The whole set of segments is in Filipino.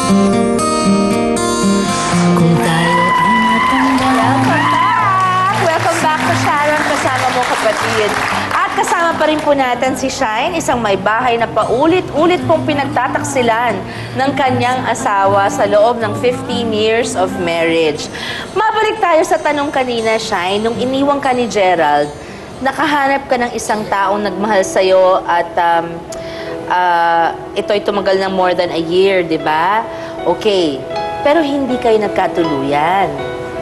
Kung tayo ay matanda. Welcome back to Sharon. Kasama mo, kapatid. At kasama pa rin po natin si Shine, isang may bahay na paulit-ulit pong pinagtataksilan ng kanyang asawa sa loob ng 15 years of marriage. Mabalik tayo sa tanong kanina, Shine. Nung iniwang ka ni Gerald, nakahanap ka ng isang taong nagmahal sa'yo at ito'y tumagal ng more than a year, di ba? Okay. Pero hindi kayo nagkatuluyan.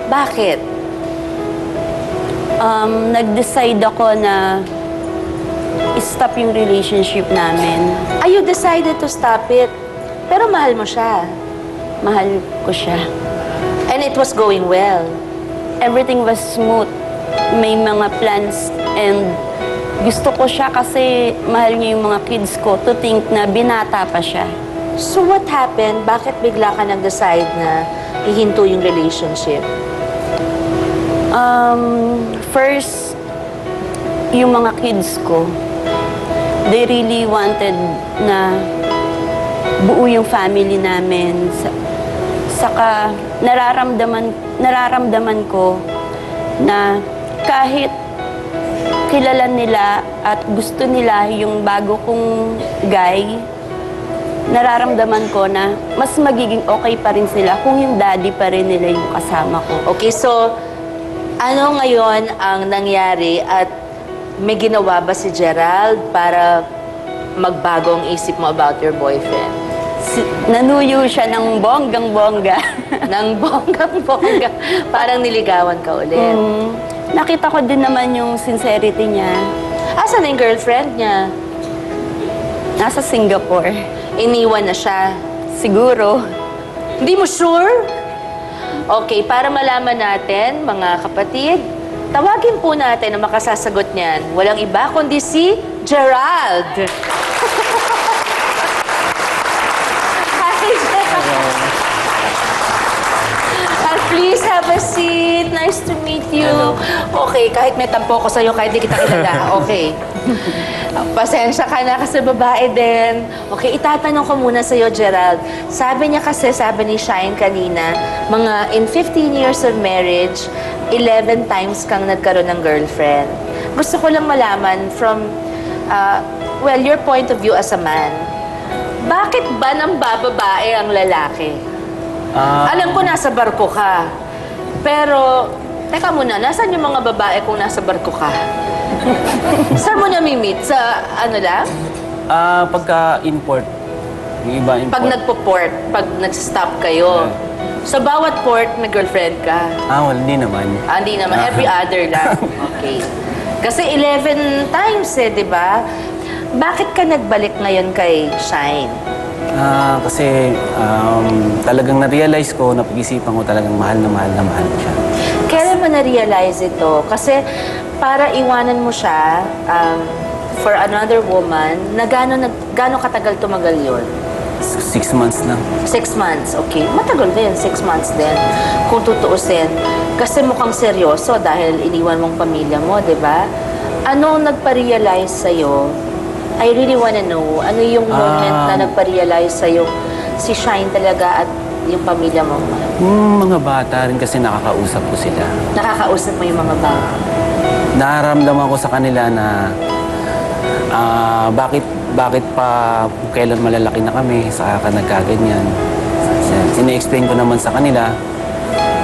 Bakit? Nag-decide ako na stop yung relationship namin. You decided to stop it. Pero mahal mo siya. Mahal ko siya. And it was going well. Everything was smooth. May mga plans and gusto ko siya kasi mahal niya yung mga kids ko to think na binata pa siya. So what happened? Bakit bigla ka nag-decide na ihinto yung relationship? First, yung mga kids ko, they really wanted na buo yung family namin. Saka nararamdaman ko na kahit kilala nila at gusto nila yung bago kong guy, nararamdaman ko na mas magiging okay pa rin sila kung yung daddy pa rin nila yung kasama ko. Okay, so ano ngayon ang nangyari at may ginawa ba si Gerald para magbago ang isip mo about your boyfriend? Nanuyo siya ng bonggang-bongga. Nang bonggang-bongga. Parang niligawan ka ulit. Nakita ko din naman yung sincerity niya. Asan yung girlfriend niya? Nasa Singapore. Iniwan na siya. Siguro. Hindi mo sure? Okay, para malaman natin, mga kapatid, tawagin po natin ang makasasagot niyan. Walang iba kundi si Gerald. Hi, Gerald. Please have a seat. Nice to meet you. Okay, kahit may tampo ko sa'yo, kahit di kita kilala. Okay. Pasensya ka na kasi babae din. Okay, itatanong ko muna sa'yo, Gerald. Sabi ni Shine kanina, mga in 15 years of marriage, 11 times kang nagkaroon ng girlfriend. Gusto ko lang malaman from, well, your point of view as a man, bakit ba nang bababae ang lalaki? Alam ko nasa barko ka. Pero, teka muna, nasaan yung mga babae kung nasa barko ka? Saan mo nami-meet? Sa ano lang? Pagka-import. Yung iba import. Pag nagpo-port, pag nag-stop kayo. Sa bawat port, may girlfriend ka? Well, hindi naman. Hindi naman. Every other lang. Okay. Kasi 11 times di ba? Bakit ka nagbalik ngayon kay Shine? Kasi talagang na-realize ko, napag-isipan ko talagang mahal ko siya. Kailan mo na-realize ito? Kasi para iwanan mo siya for another woman, na gano'ng katagal tumagal yun? 6 months na. 6 months, okay. Matagal din, 6 months din. Kung tutuusin. Kasi mukhang seryoso dahil iniwan mong pamilya mo, di ba? Ano nagpa-realize sa'yo? I really wanna know, ano yung moment na nagpa-realize sa'yo si Shine talaga at yung pamilya mo? Mga bata rin kasi nakakausap ko sila. Nakakausap mo yung mga bata? Nararamdaman ko sa kanila na bakit pa kailan malalaki na kami, saka ka nagkaganyan. Sine-explain ko naman sa kanila,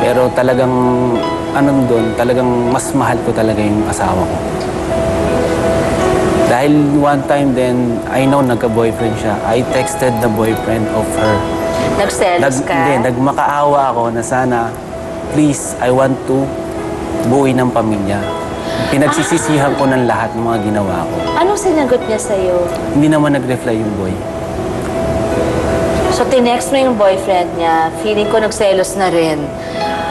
pero talagang talagang mas mahal ko talaga yung asawa ko. Dahil one time then, I know nagka-boyfriend siya. I texted the boyfriend of her. Nagselos ka? Hindi, nagmakaawa ako na sana, please, I want to buuin ng pamilya. Pinagsisisihan ko ng lahat ng mga ginawa ko. Anong sinagot niya sa'yo? Hindi naman nag-reply yung boy. So, tinext mo yung boyfriend niya. Feeling ko nagselos na rin.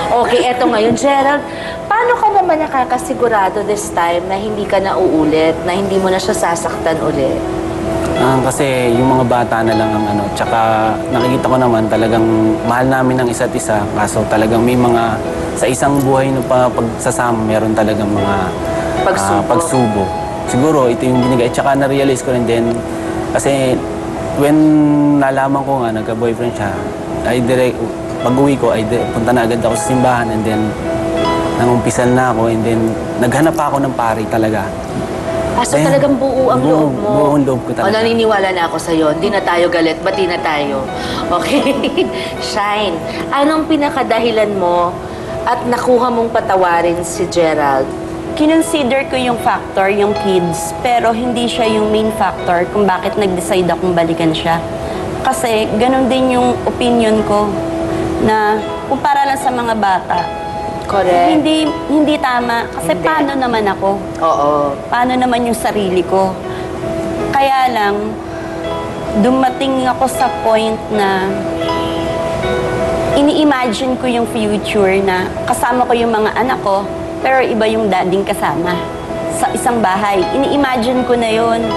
Okay, eto ngayon, Gerald. Paano ka naman nakakasigurado this time na hindi ka na uulit, na hindi mo na siya sasaktan ulit? Kasi yung mga bata na lang ang tsaka nakikita ko naman talagang mahal namin ng isa't isa. Kaso talagang may mga, sa isang buhay na pagsasama, meron talagang mga pagsubok. Siguro ito yung binigay. Tsaka na-realize ko rin din, kasi when nalaman ko nga, nagka-boyfriend siya, pag-uwi ko, punta na agad ako sa simbahan and then nangumpisan na ako and then naghanap pa ako ng pari talaga. So talagang buo ang loob mo. Buong loob ko talaga. Naniniwala na ako sa'yo. Hindi na tayo galit, bati na tayo. Okay? Shine, anong pinakadahilan mo at nakuha mong patawarin si Gerald? Kinonsider ko yung factor, yung kids, pero hindi siya yung main factor kung bakit nag-decide akong balikan siya. Kasi ganun din yung opinion ko na kung para lang sa mga bata, Correct. hindi tama. Kasi Hindi. paano naman ako? Oo. Paano naman yung sarili ko? Kaya lang, dumating ako sa point na ini-imagine ko yung future na kasama ko yung mga anak ko, pero iba yung dading kasama sa isang bahay. Ini-imagine ko na yon,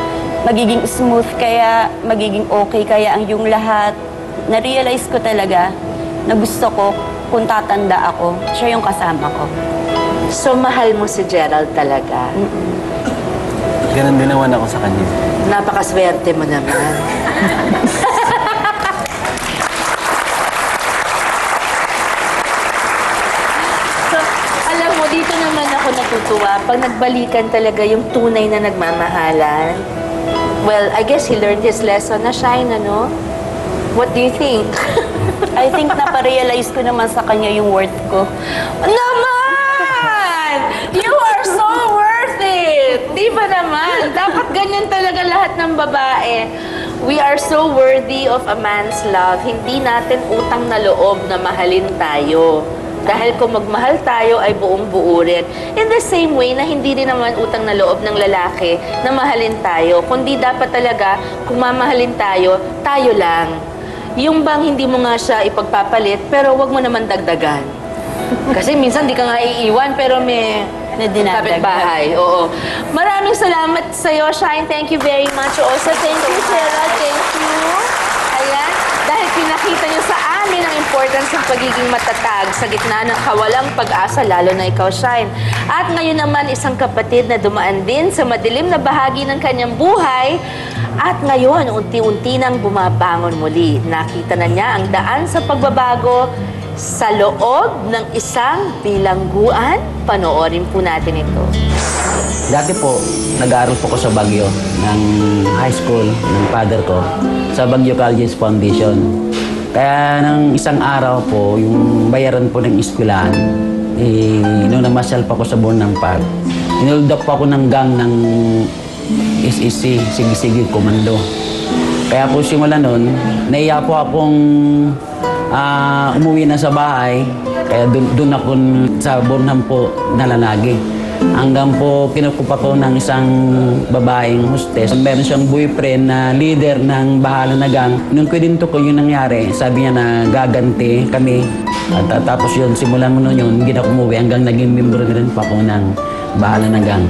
magiging smooth kaya, magiging okay kaya ang yung lahat. Na-realize ko talaga na gusto ko, kung tatanda ako, siya yung kasama ko. So, mahal mo si Gerald talaga. Ganun din naman ako sa kanya. Napakaswerte mo naman. So, alam mo, dito naman ako natutuwa. Pag nagbalikan talaga yung tunay na nagmamahalan. Well, I guess he learned his lesson na, Shine, ano? What do you think? I think naparealize ko naman sa kanya yung worth ko. Naman! You are so worth it! Di ba naman? Dapat ganyan talaga lahat ng babae. We are so worthy of a man's love. Hindi natin utang na loob na mahalin tayo. Dahil kung magmahal tayo ay buong-buo rin. In the same way na hindi rin naman utang na loob ng lalaki na mahalin tayo. Kundi dapat talaga, kung mamahalin tayo, tayo lang. Yung bang hindi mo nga siya ipagpapalit, pero wag mo naman dagdagan. Kasi minsan di ka nga iiwan, pero may kapitbahay. Oo. Maraming salamat sa'yo, Shine. Thank you very much. Also, thank you, Gerald. Thank you. Ayan. Dahil pinakita niyo sa amin ang importance ng pagiging matatag sa gitna ng kawalang pag-asa, lalo na ikaw, Shine. At ngayon naman, isang kapatid na dumaan din sa madilim na bahagi ng kanyang buhay. At ngayon, unti-unti nang bumabangon muli. Nakita na niya ang daan sa pagbabago sa loob ng isang bilangguan. Panoorin po natin ito. Dati po, nag-aaral po ko sa Baguio ng high school ng father ko sa Baguio Colleges Foundation. Kaya nang isang araw po, yung bayaran po ng eskwelahan, nung namasyal pa ko sa Bornang Park, inold up po ako ng gang ng SEC, Sige-Sige Komando. Kaya po simula nun, naiya po akong umuwi na sa bahay. Kaya doon ako sa Bornham po nalalagi. Hanggang po kinukupa ko ng isang babaeng hostess. Meron siyang boyfriend na leader ng bahala na gang. Nung kwento ko yung nangyari, sabi niya na gaganti kami. At tapos yun, simulan mo nun yun, hindi na umuwi hanggang naging member na rin pa ako ng bahala na gang.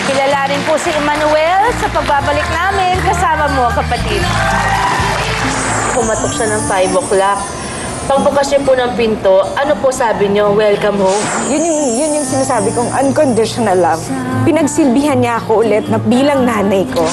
Kilalanin po si Emmanuel sa pagbabalik namin. Kasama mo, kapatid. Pumatok siya ng 5 o'clock. Pagbukas niyo po ng pinto, ano po sabi niyo? Welcome home. Yun yung sinasabi kong unconditional love. Pinagsilbihan niya ako ulit na bilang nanay ko.